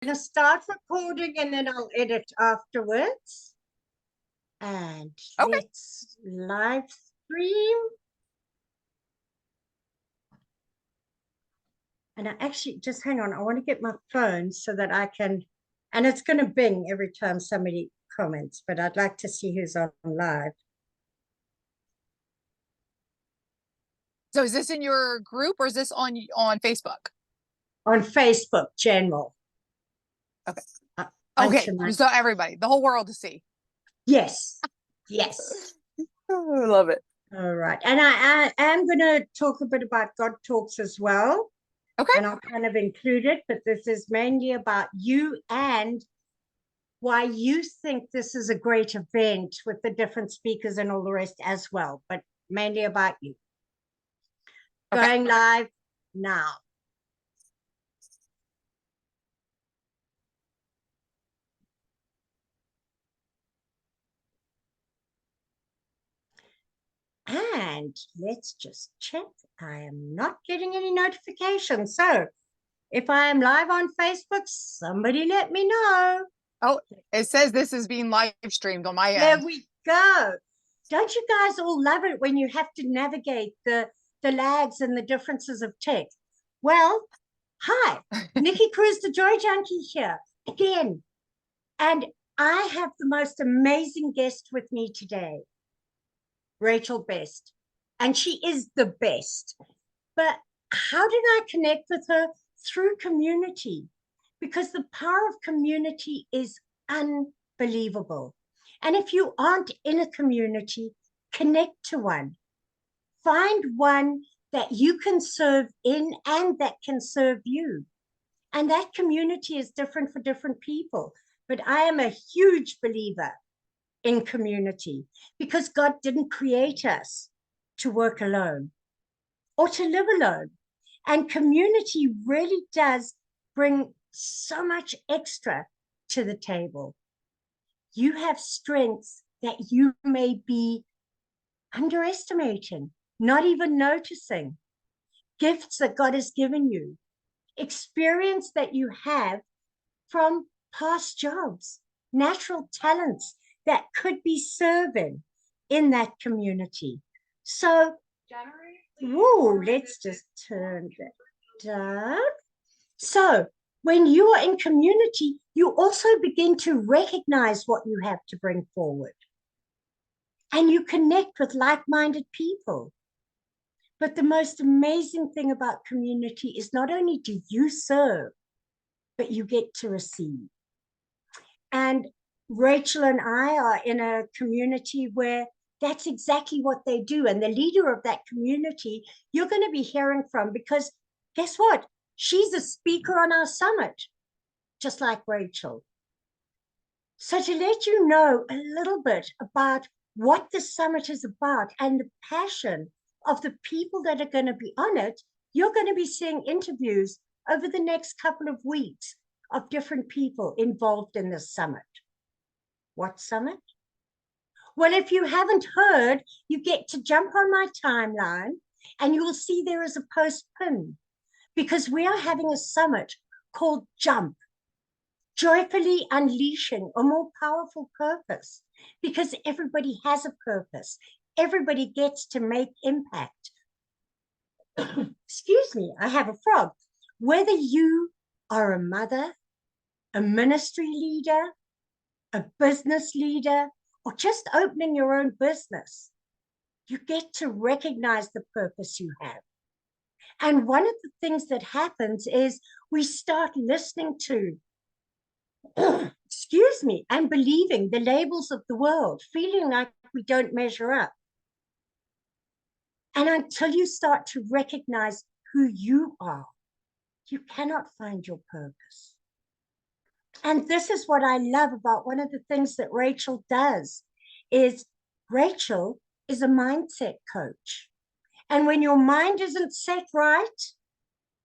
I'm going to start recording and then I'll edit afterwards. And Okay. let's live stream. And I actually, just hang on, I want to get my phone so that I can, and it's going to bing every time somebody comments, but I'd like to see who's on live. So is this in your group or is this on Facebook? On Facebook, general. Okay. Okay, so everybody, the whole world to see. Yes, yes. I love it. All right. And I am going to talk a bit about God Talks as well. Okay. And I'll kind of include it, but this is mainly about you and why you think this is a great event with the different speakers and all the rest as well, but mainly about you. Okay. Going live now. And let's just check. I am not getting any notifications. So if I am live on Facebook, somebody let me know. Oh, it says this is being live streamed on my end. There we go. Don't you guys all love it when you have to navigate the lags and the differences of tech? Well, hi, Nikki Cruz, the Joy Junkie here again. And I have the most amazing guest with me today, Rachel Best. And she is the best. But how did I connect with her? Through community, because the power of community is unbelievable. And if you aren't in a community, connect to one. Find one that you can serve in and that can serve you. And that community is different for different people. But I am a huge believer in community because God didn't create us to work alone or to live alone. And community really does bring so much extra to the table. You have strengths that you may be underestimating, not even noticing, gifts that God has given you, experience that you have from past jobs, natural talents that could be serving in that community. So, whoa, let's just turn that down. So, when you are in community, you also begin to recognize what you have to bring forward. And you connect with like-minded people. But the most amazing thing about community is not only do you serve, but you get to receive. And Rachel and I are in a community where that's exactly what they do. And the leader of that community, you're going to be hearing from, because guess what? She's a speaker on our summit, just like Rachel. So to let you know a little bit about what the summit is about and the passion of the people that are going to be on it, you're going to be seeing interviews over the next couple of weeks of different people involved in this summit. What summit? Well, if you haven't heard, you get to jump on my timeline and you will see there is a post pin, because we are having a summit called JUMPP, Joyfully Unleashing a More Powerful Purpose, because everybody has a purpose. Everybody gets to make impact. Excuse me, I have a frog. Whether you are a mother, a ministry leader, a business leader, or just opening your own business, you get to recognize the purpose you have. And one of the things that happens is we start listening to, excuse me, and believing the labels of the world, feeling like we don't measure up. And until you start to recognize who you are, you cannot find your purpose. And this is what I love about one of the things that Rachel does, is Rachel is a mindset coach. And when your mind isn't set right,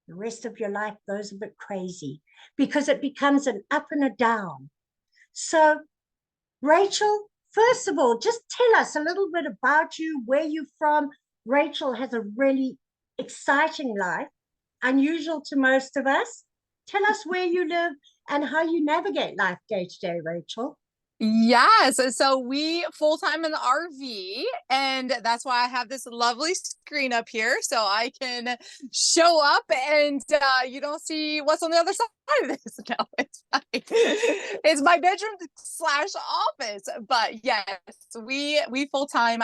the rest of your life goes a bit crazy because it becomes an up and a down. So, Rachel, first of all, just tell us a little bit about you, where you're from. Rachel has a really exciting life, unusual to most of us. Tell us where you live and how you navigate life day to day, Rachel. Yes. So we full time in the RV, and that's why I have this lovely screen up here so I can show up and you don't see what's on the other side of this. No, it's fine. It's my bedroom slash office. But yes, we full time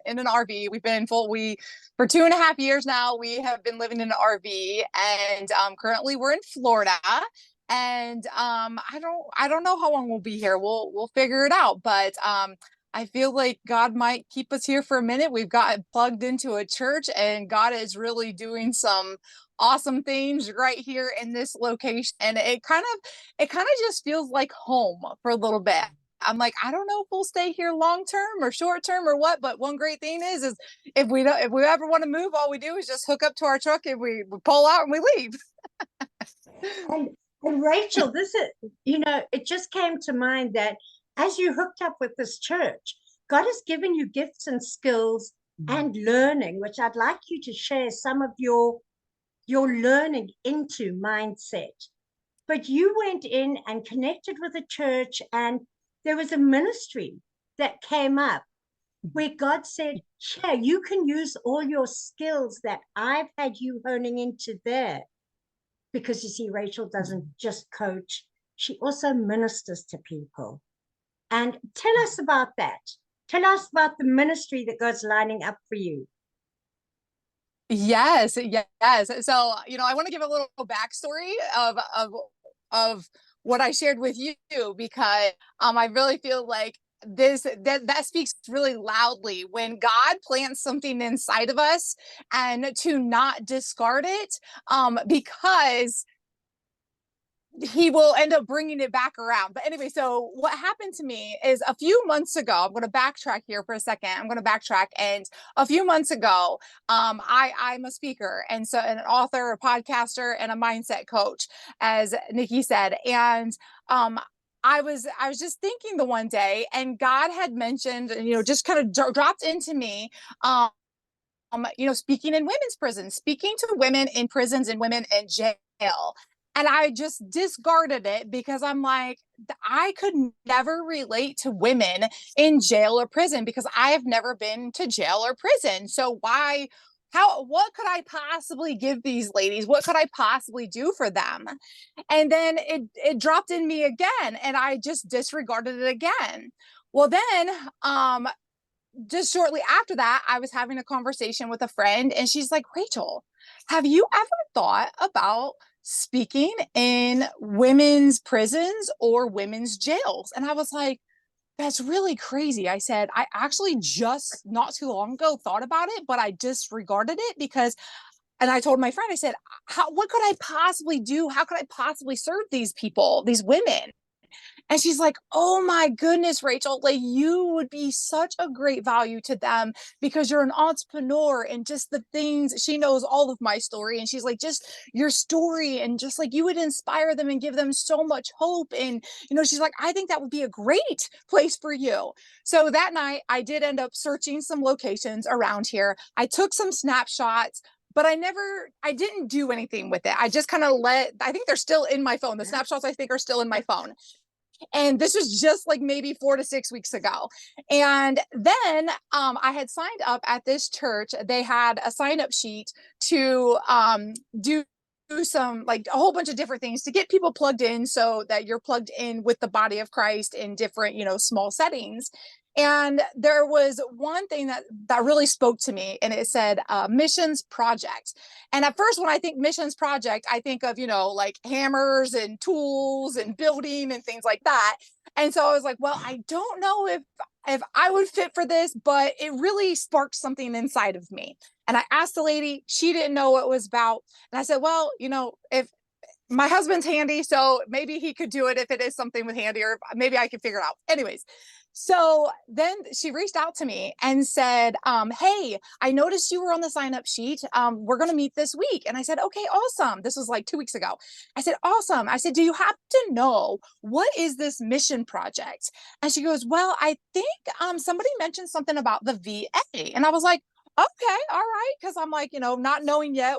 in an RV. We've been full we for 2.5 years now. We have been living in an RV, and currently we're in Florida, and I don't know how long we'll be here. We'll figure it out, but I feel like God might keep us here for a minute. We've got plugged into a church, and God is really doing some awesome things right here in this location, and it kind of just feels like home for a little bit. I'm like, I don't know if we'll stay here long term or short term or what, but one great thing is if we ever want to move, all we do is just hook up to our truck and we pull out and we leave. And and Rachel, this is, it just came to mind that as you hooked up with this church, God has given you gifts and skills and learning, which I'd like you to share some of your learning into mindset. But you went in and connected with a church, and there was a ministry that came up where God said, yeah, you can use all your skills that I've had you honing into there. Because you see, Rachel doesn't just coach, she also ministers to people. And tell us about that. Tell us about the ministry that God's lining up for you. Yes, yes. So, I want to give a little backstory of what I shared with you, because I really feel like that speaks really loudly when God plants something inside of us, and to not discard it, because he will end up bringing it back around. But anyway, so what happened to me is a few months ago, I'm going to backtrack here for a second. I'm going to backtrack. And a few months ago, I'm a speaker, and so an author, a podcaster, and a mindset coach, as Nikki said. And I was just thinking the one day, and God had mentioned, just kind of dropped into me, speaking in women's prisons, speaking to women in prisons and women in jail. And I just discarded it because I'm like, I could never relate to women in jail or prison because I have never been to jail or prison. So what could I possibly give these ladies? What could I possibly do for them? And then it dropped in me again, and I just disregarded it again. Well, then, just shortly after that, I was having a conversation with a friend, and she's like, Rachel, have you ever thought about speaking in women's prisons or women's jails? And I was like, that's really crazy. I said, I actually just not too long ago thought about it, but I disregarded it because, and I told my friend, I said, what could I possibly do? How could I possibly serve these people, these women? And she's like, oh my goodness, Rachel, like you would be such a great value to them because you're an entrepreneur, and just the things she knows all of my story. And she's like, just your story, and just like you would inspire them and give them so much hope. And, she's like, I think that would be a great place for you. So that night I did end up searching some locations around here. I took some snapshots, but I didn't do anything with it. I just kind of I think they're still in my phone. The snapshots I think are still in my phone. And this was just like maybe 4 to 6 weeks ago. And then I had signed up at this church. They had a sign up sheet to do some, like, a whole bunch of different things to get people plugged in so that you're plugged in with the body of Christ in different, small settings. And there was one thing that really spoke to me, and it said missions project. And at first, when I think missions project, I think of, like hammers and tools and building and things like that. And so I was like, well, I don't know if I would fit for this, but it really sparked something inside of me. And I asked the lady, she didn't know what it was about. And I said, well, if my husband's handy, so maybe he could do it if it is something with handy, or maybe I could figure it out. Anyways, so then she reached out to me and said, hey, I noticed you were on the sign up sheet. We're going to meet this week. And I said, okay, awesome. This was like 2 weeks ago. I said, awesome. I said, do you happen to know what is this mission project? And she goes, well, I think somebody mentioned something about the VA. And I was like, okay, all right. Cause I'm like, not knowing yet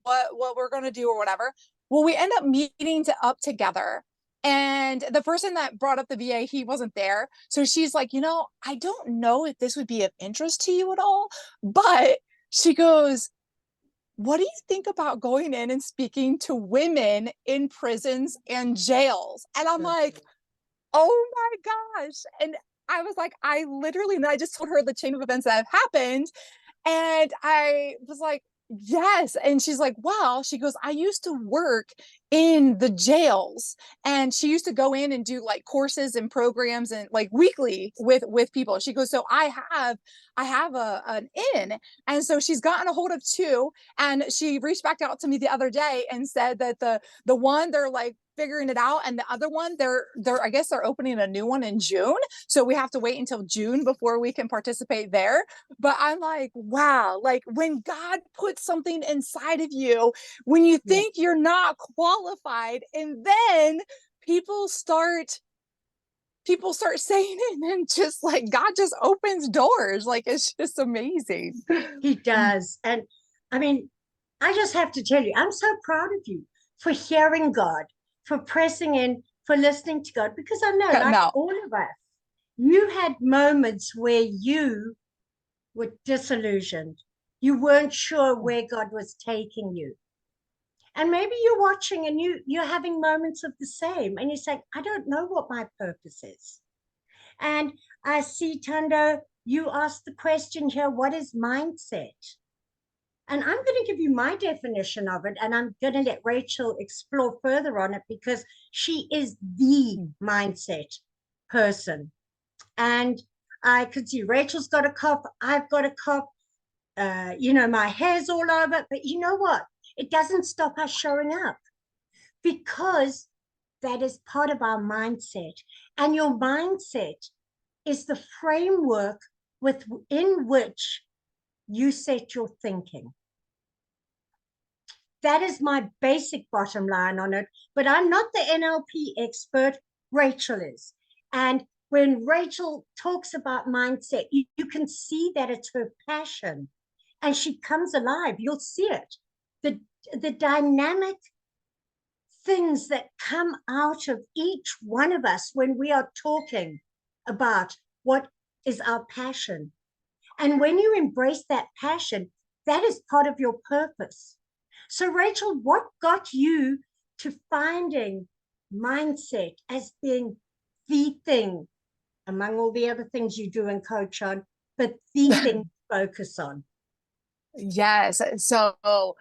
what we're going to do or whatever. Well, we end up meeting up together. And the person that brought up the VA, he wasn't there. So she's like, I don't know if this would be of interest to you at all, but she goes, what do you think about going in and speaking to women in prisons and jails? And I'm like, oh my gosh. And I was like, I literally, and I just told her the chain of events that have happened. And I was like, yes. And she's like, well, she goes, I used to work in the jails, and she used to go in and do like courses and programs and like weekly with people. She goes, so I have an in. And so she's gotten a hold of two, and she reached back out to me the other day and said that the one, they're like figuring it out, and the other one, they're I guess they're opening a new one in June, so we have to wait until June before we can participate there. But I'm like, wow, like when God puts something inside of you, when you Yeah. think you're not qualified, and then people start people start saying it, and just like God just opens doors. Like it's just amazing. He does. And I mean, I just have to tell you, I'm so proud of you for hearing God, for pressing in, for listening to God, because I know, like No. all of us, you had moments where you were disillusioned. You weren't sure where God was taking you. And maybe you're watching and you're having moments of the same, and you're saying, I don't know what my purpose is. And I see, Tando, you asked the question here, what is mindset? And I'm going to give you my definition of it, and I'm going to let Rachel explore further on it because she is the mindset person. And I could see Rachel's got a cough, I've got a cough, my hair's all over. But you know what? It doesn't stop us showing up because that is part of our mindset. And your mindset is the framework within which you set your thinking. That is my basic bottom line on it. But I'm not the NLP expert. Rachel is. And when Rachel talks about mindset, you can see that it's her passion and she comes alive. You'll see it. The dynamic things that come out of each one of us when we are talking about what is our passion. And when you embrace that passion, that is part of your purpose. So, Rachel, what got you to finding mindset as being the thing among all the other things you do and coach on, but the thing to focus on? Yes. So,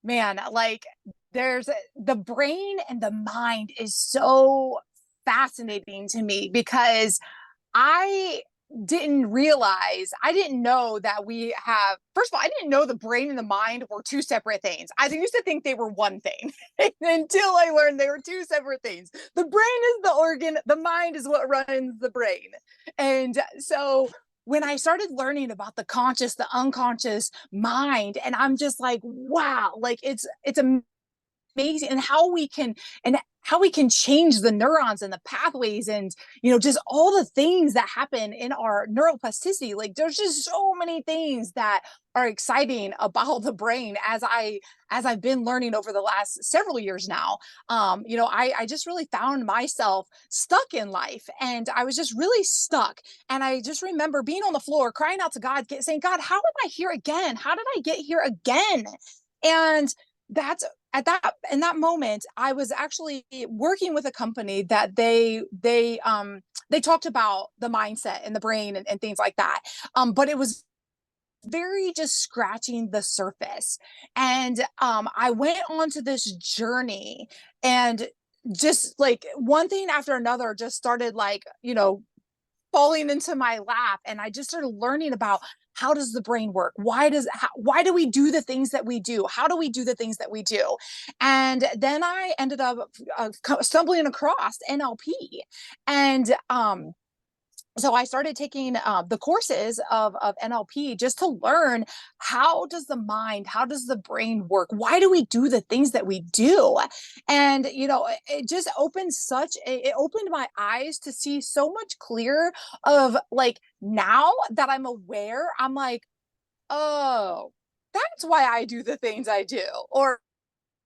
man, like there's the brain and the mind is so fascinating to me because I I didn't know that we have, first of all, I didn't know the brain and the mind were two separate things. I used to think they were one thing until I learned they were two separate things. The brain is the organ, the mind is what runs the brain. And so when I started learning about the conscious, the unconscious mind, and I'm just like, wow, like it's amazing, and how we can change the neurons and the pathways, and just all the things that happen in our neuroplasticity. Like there's just so many things that are exciting about the brain as I've been learning over the last several years now. I just really found myself stuck in life, and I was just really stuck. And I just remember being on the floor crying out to God, saying, God, how am I here again? How did I get here again? And that's at that in that moment I was actually working with a company that they talked about the mindset and the brain and things like that, but it was very just scratching the surface. And I went on to this journey, and just like one thing after another just started, like, falling into my lap, and I just started learning about how does the brain work, why do we do the things that we do, how do we do the things that we do. And then I ended up stumbling across NLP. And so I started taking the courses of NLP just to learn, how does the mind, how does the brain work? Why do we do the things that we do? And, it just it opened my eyes to see so much clearer of, like, now that I'm aware, I'm like, oh, that's why I do the things I do. Or,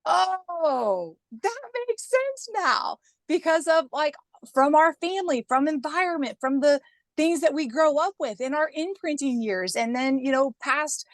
oh, that makes sense now. because of like from our family, from environment, from the things that we grow up with in our imprinting years, and then past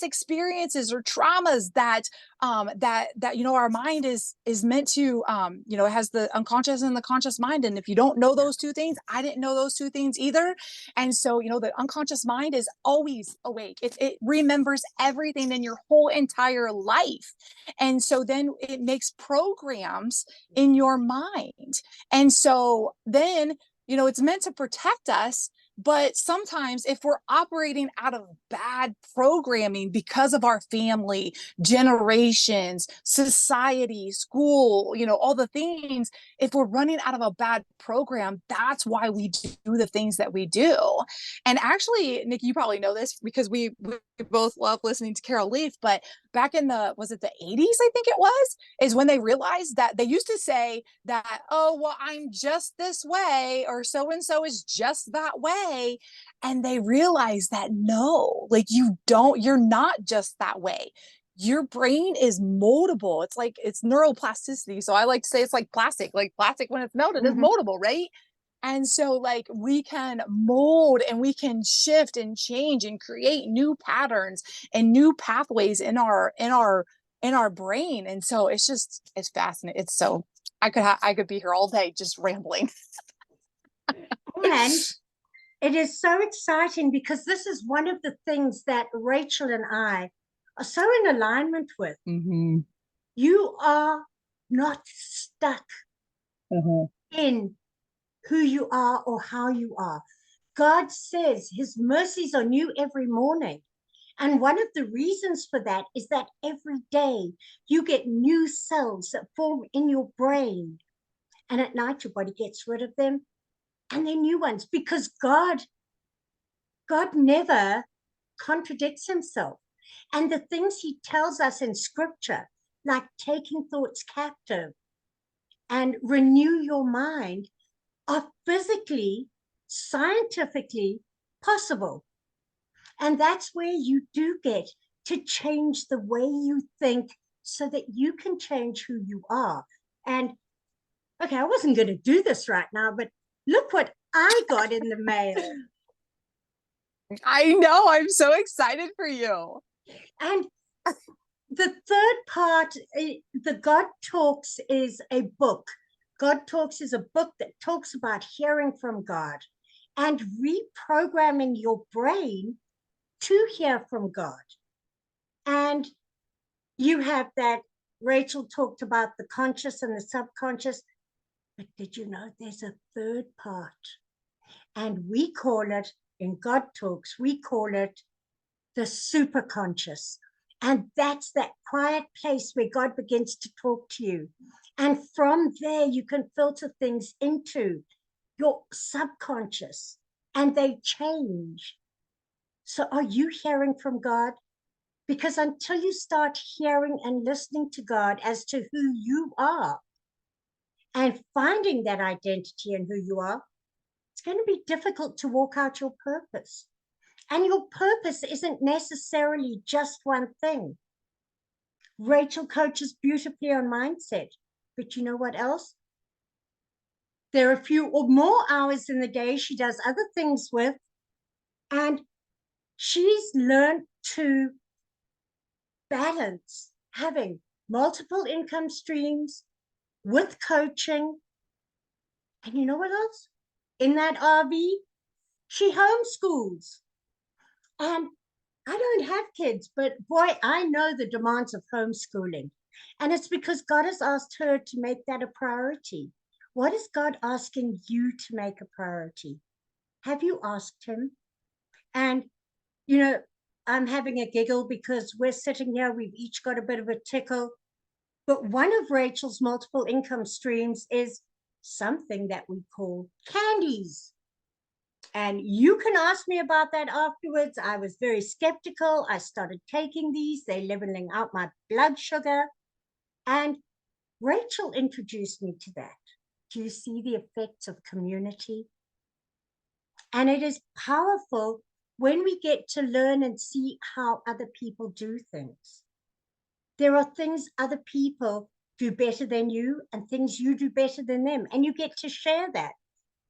experiences or traumas that our mind is meant to it has the unconscious and the conscious mind. And if you don't know those two things, I didn't know those two things either. And so the unconscious mind is always awake. It remembers everything in your whole entire life. And so then it makes programs in your mind. And so then it's meant to protect us. But sometimes if we're operating out of bad programming because of our family, generations, society, school, all the things, if we're running out of a bad program, that's why we do the things that we do. And actually, Nikki, you probably know this because we both love listening to Carol Leaf, but back in was it the 80s, I think it was, is when they realized that they used to say that, oh, well, I'm just this way, or so-and-so is just that way. And they realized that no, like you're not just that way. Your brain is moldable. It's neuroplasticity. So I like to say it's like plastic when it's melted is moldable, right? And so like we can mold and we can shift and change and create new patterns and new pathways in our brain. And so it's fascinating. It's so I could be here all day just rambling. And it is so exciting because this is one of the things that Rachel and I are so in alignment with. Mm-hmm. You are not stuck in who you are or how you are. God says his mercies are new every morning. And one of the reasons for that is that every day you get new cells that form in your brain. And at night, your body gets rid of them and they're new ones because God never contradicts himself. And the things he tells us in scripture, like taking thoughts captive and renew your mind, are physically, scientifically possible. And that's where you do get to change the way you think so that you can change who you are. And okay, I wasn't going to do this right now, but look what I got in the mail. I know. I'm so excited for you. And the third part, the God Talks, is a book. God Talks is a book that talks about hearing from God and reprogramming your brain to hear from God. And you have that. Rachel talked about the conscious and the subconscious, but did you know there's a third part? And we call it, in God Talks, we call it the superconscious. And that's that quiet place where God begins to talk to you. And from there, you can filter things into your subconscious and they change. So are you hearing from God? Because until you start hearing and listening to God as to who you are and finding that identity in who you are, it's going to be difficult to walk out your purpose. And your purpose isn't necessarily just one thing. Rachel coaches beautifully on mindset, but you know what else? There are a few or more hours in the day she does other things with, and she's learned to balance having multiple income streams with coaching. And you know what else? In that RV, she homeschools. And I don't have kids, but boy, I know the demands of homeschooling. And it's because God has asked her to make that a priority. What is God asking you to make a priority? Have you asked him? And, I'm having a giggle because we're sitting here, we've each got a bit of a tickle. But one of Rachel's multiple income streams is something that we call candies. And you can ask me about that afterwards. I was very skeptical. I started taking these. They're leveling out my blood sugar. And Rachel introduced me to that. Do you see the effects of community? And it is powerful when we get to learn and see how other people do things. There are things other people do better than you and things you do better than them. And you get to share that.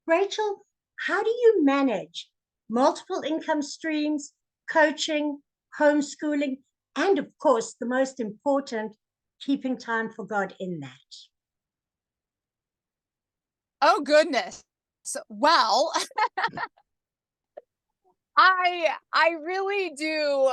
Rachel, how do you manage multiple income streams, coaching, homeschooling, and of course, the most important, keeping time for God in that? Oh, goodness. Well, I really do.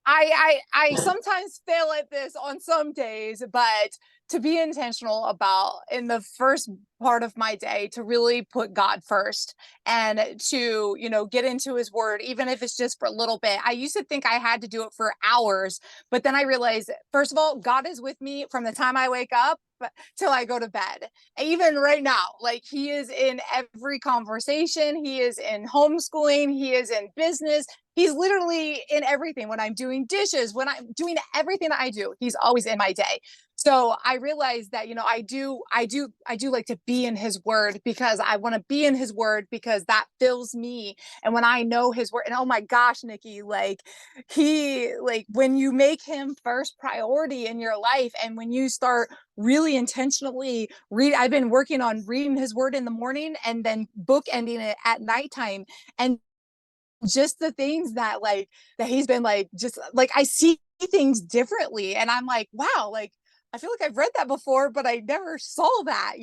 I sometimes fail at this on some days, but to be intentional about in the first part of my day to really put God first and to, get into his word, even if it's just for a little bit. I used to think I had to do it for hours, but then I realized, first of all, God is with me from the time I wake up till I go to bed. Even right now, like he is in every conversation, he is in homeschooling, he is in business, he's literally in everything. When I'm doing dishes, when I'm doing everything that I do, he's always in my day. So I realized that, I do like to be in his word because I want to be in his word because that fills me. And when I know his word, and oh my gosh, Nikki, like when you make him first priority in your life and when you start really intentionally I've been working on reading his word in the morning and then bookending it at nighttime. And just the things that he's been just I see things differently and I'm like, wow, I feel like I've read that before, but I never saw that,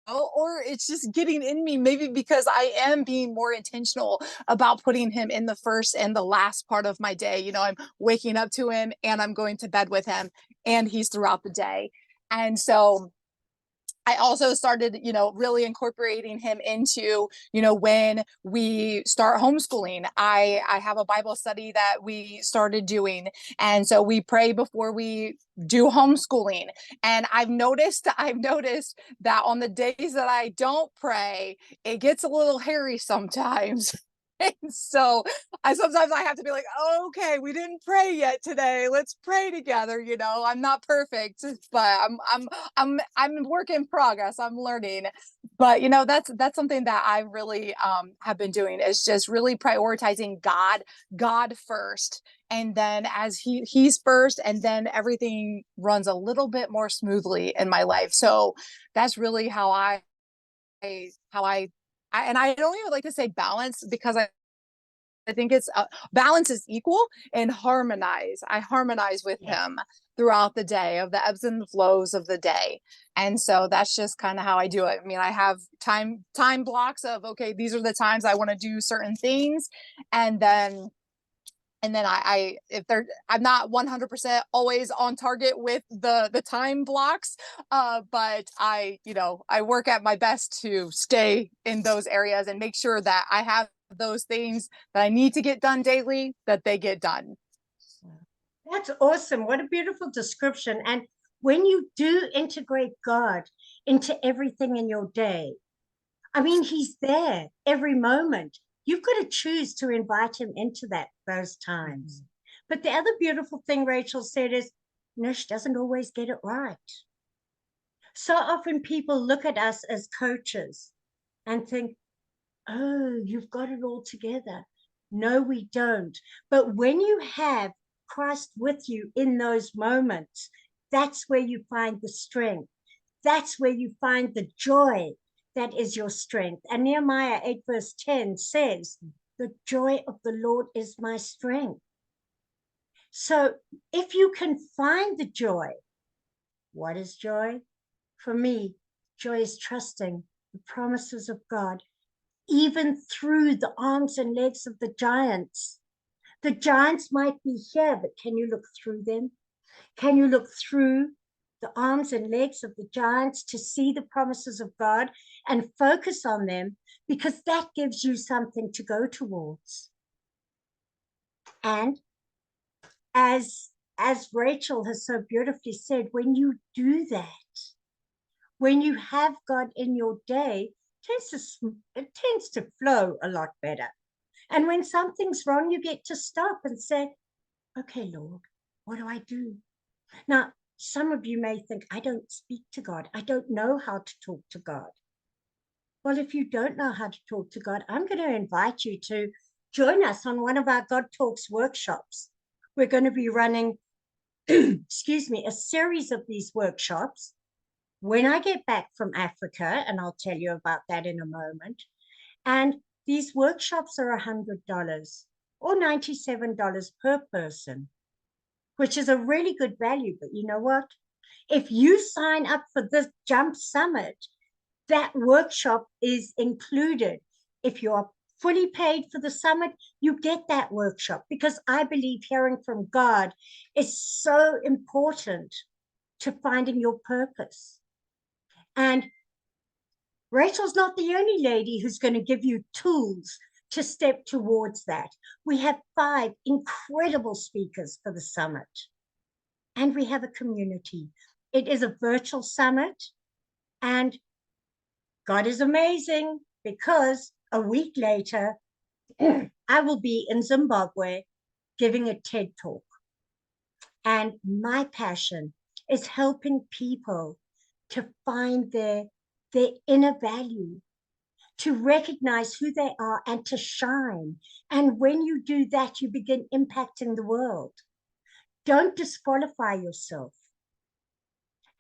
or it's just getting in me, maybe because I am being more intentional about putting him in the first and the last part of my day. I'm waking up to him and I'm going to bed with him and he's throughout the day. And so I also started, really incorporating him into, when we start homeschooling. I have a Bible study that we started doing. And so we pray before we do homeschooling. And I've noticed that on the days that I don't pray, it gets a little hairy sometimes. And so sometimes I have to be like, okay, we didn't pray yet today. Let's pray together. I'm not perfect, but I'm a work in progress. I'm learning. But that's something that I really have been doing is just really prioritizing God first. And then as he's first, and then everything runs a little bit more smoothly in my life. So that's really how and I don't even like to say balance because I think it's balance is equal and harmonize. I harmonize with him throughout the day of the ebbs and the flows of the day. And so that's just kind of how I do it. I mean, I have time blocks of, okay, these are the times I want to do certain things. And then I if they're I'm not 100% always on target with the time blocks, but I work at my best to stay in those areas and make sure that I have those things that I need to get done daily, that they get done. That's awesome. What a beautiful description. And when you do integrate God into everything in your day, I mean, he's there every moment. You've got to choose to invite him into those times. But the other beautiful thing Rachel said is, Nish doesn't always get it right. So often people look at us as coaches and think, oh, you've got it all together. No, we don't. But when you have Christ with you in those moments, that's where you find the strength. That's where you find the joy that is your strength. And Nehemiah 8 verse 10 says, the joy of the Lord is my strength. So if you can find the joy, what is joy? For me, joy is trusting the promises of God, even through the arms and legs of the giants. The giants might be here, but can you look through them? Can you look through the arms and legs of the giants to see the promises of God and focus on them? Because that gives you something to go towards. And as Rachel has so beautifully said, when you do that, when you have God in your day, it tends to flow a lot better. And when something's wrong, you get to stop and say, okay, Lord, what do I do? Now, some of you may think, I don't speak to God. I don't know how to talk to God. Well, if you don't know how to talk to God, I'm going to invite you to join us on one of our God Talks workshops. We're going to be running excuse me, a series of these workshops when I get back from Africa, and I'll tell you about that in a moment. And these workshops are $100 or $97 per person, which is a really good value. But you know what? If you sign up for this Jump Summit, that workshop is included. If you're fully paid for the summit, you get that workshop, because I believe hearing from God is so important to finding your purpose. And Rachel's not the only lady who's going to give you tools to step towards that. We have 5 incredible speakers for the summit, and we have a community. It is a virtual summit, and God is amazing, because a week later, I will be in Zimbabwe giving a TED talk. And my passion is helping people to find their inner value, to recognize who they are and to shine. And when you do that, you begin impacting the world. Don't disqualify yourself.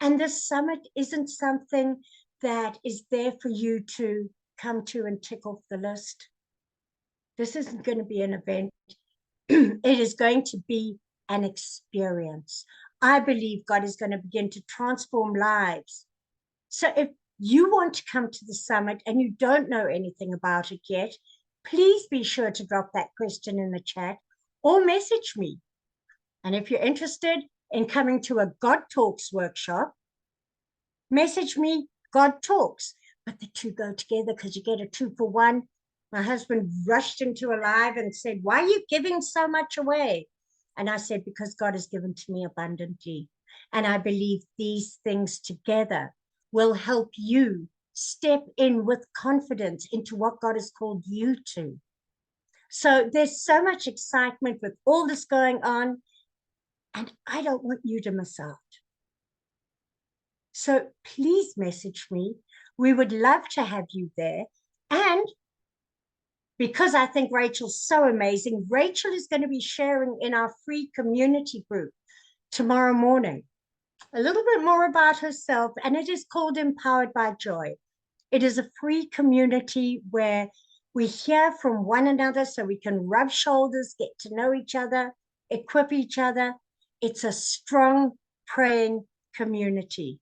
And this summit isn't something that is there for you to come to and tick off the list. This isn't going to be an event. It is going to be an experience. I believe God is going to begin to transform lives. So if you want to come to the summit and you don't know anything about it yet, please be sure to drop that question in the chat or message me. And if you're interested in coming to a God Talks workshop, message me God Talks. But the two go together, because you get a 2-for-1. My husband rushed into a live and said, "Why are you giving so much away?" And I said, "Because God has given to me abundantly. And I believe these things together will help you step in with confidence into what God has called you to." So there's so much excitement with all this going on, and I don't want you to miss out. So please message me. We would love to have you there. And because I think Rachel's so amazing, Rachel is going to be sharing in our free community group tomorrow morning a little bit more about herself, and it is called Empowered by Joy. It is a free community where we hear from one another so we can rub shoulders, get to know each other, equip each other. It's a strong praying community.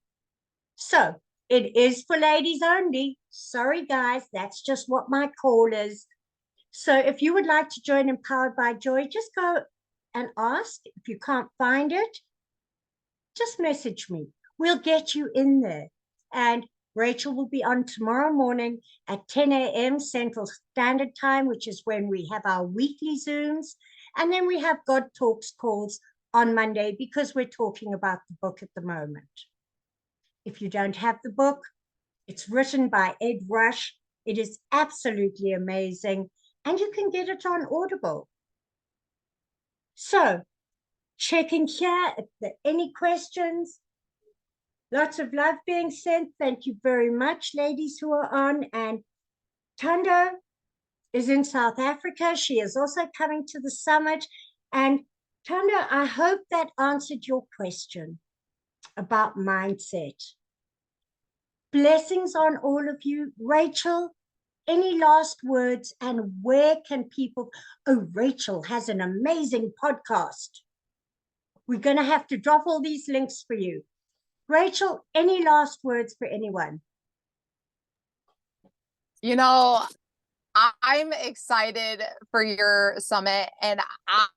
So it is for ladies only. Sorry, guys, that's just what my call is. So if you would like to join Empowered by Joy, just go and ask. If you can't find it, just message me. We'll get you in there. And Rachel will be on tomorrow morning at 10 a.m. Central Standard Time, which is when we have our weekly Zooms. And then we have God Talks calls on Monday, because we're talking about the book at the moment. If you don't have the book, it's written by Ed Rush. It is absolutely amazing, and you can get it on Audible. So, checking here if there are any questions. Lots of love being sent. Thank you very much, ladies who are on. And Tando is in South Africa. She is also coming to the summit. And Tando, I hope that answered your question about mindset. Blessings on all of you. Rachel, any last words? And where can people... Oh, Rachel has an amazing podcast. We're going to have to drop all these links for you. Rachel, any last words for anyone? You know, I'm excited for your summit, and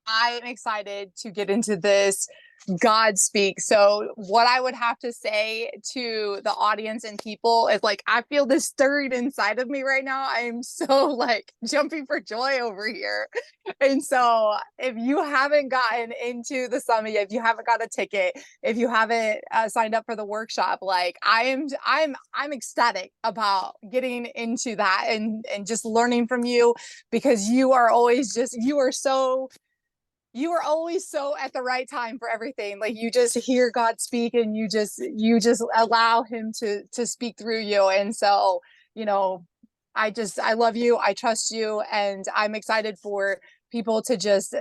I'm excited to get into this God speak. So what I would have to say to the audience and people is, like, I feel this stirred inside of me right now. I am so like jumping for joy over here. And so if you haven't gotten into the summit, if you haven't got a ticket, if you haven't signed up for the workshop, like I'm ecstatic about getting into that and just learning from you, because you are always just, you are always so at the right time for everything. Like, you just hear God speak, and you just allow him to speak through you. And so, you know, I love you. I trust you. And I'm excited for people to just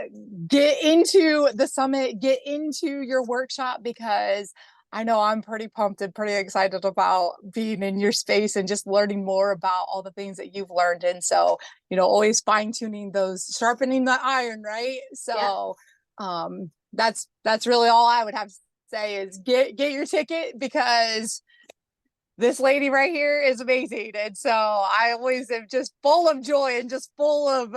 get into the summit, get into your workshop, because I know I'm pretty pumped and pretty excited about being in your space and just learning more about all the things that you've learned. And so, always fine tuning those, sharpening the iron, right? So, that's really all I would have to say is get your ticket, because this lady right here is amazing. And so I always am just full of joy and just full of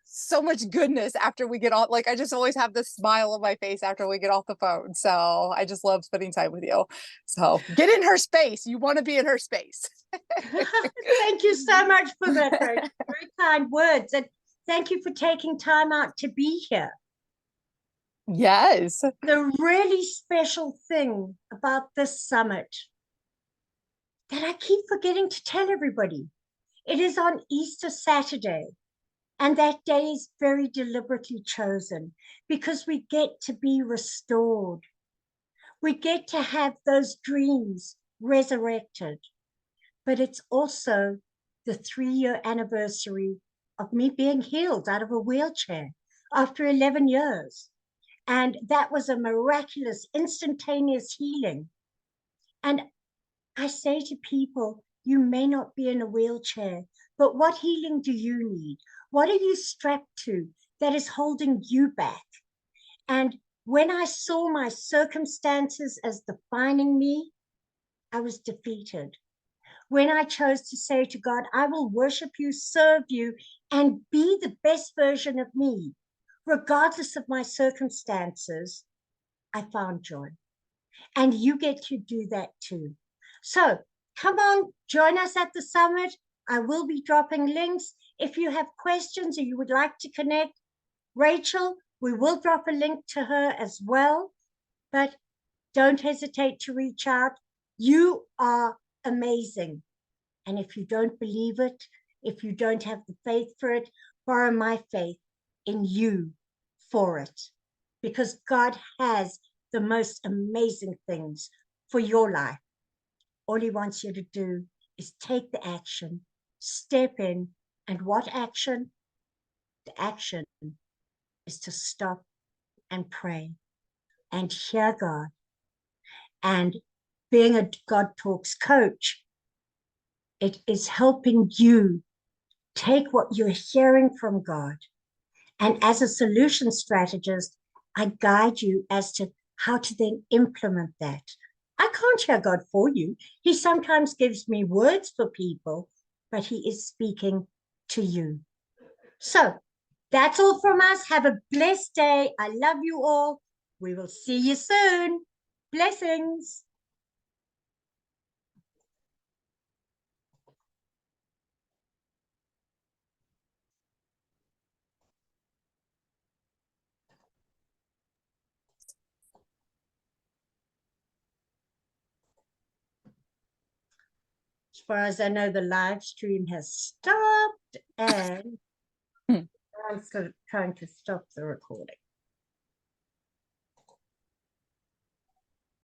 so much goodness after we get off. Like, I just always have this smile on my face after we get off the phone. So I just love spending time with you. So get in her space. You want to be in her space. Thank you so much for that, Rachel. Very kind words. And thank you for taking time out to be here. Yes. The really special thing about this summit that I keep forgetting to tell everybody, it is on Easter Saturday. And that day is very deliberately chosen because we get to be restored. We get to have those dreams resurrected. But it's also the 3-year anniversary of me being healed out of a wheelchair after 11 years. And that was a miraculous, instantaneous healing. And I say to people, you may not be in a wheelchair, but what healing do you need? What are you strapped to that is holding you back? And when I saw my circumstances as defining me, I was defeated. When I chose to say to God, I will worship you, serve you, and be the best version of me, regardless of my circumstances, I found joy. And you get to do that too. So come on, join us at the summit. I will be dropping links. If you have questions or you would like to connect, Rachel, we will drop a link to her as well. But don't hesitate to reach out. You are amazing. And if you don't believe it, if you don't have the faith for it, borrow my faith in you for it. Because God has the most amazing things for your life. All he wants you to do is take the action, step in. And what action? The action is to stop and pray and hear God. And being a God Talks coach, it is helping you take what you're hearing from God. And as a solution strategist, I guide you as to how to then implement that. I can't hear God for you. He sometimes gives me words for people, but he is speaking to you. So that's all from us. Have a blessed day. I love you all. We will see you soon. Blessings. As far as I know, the live stream has stopped, and I'm sort of trying to stop the recording.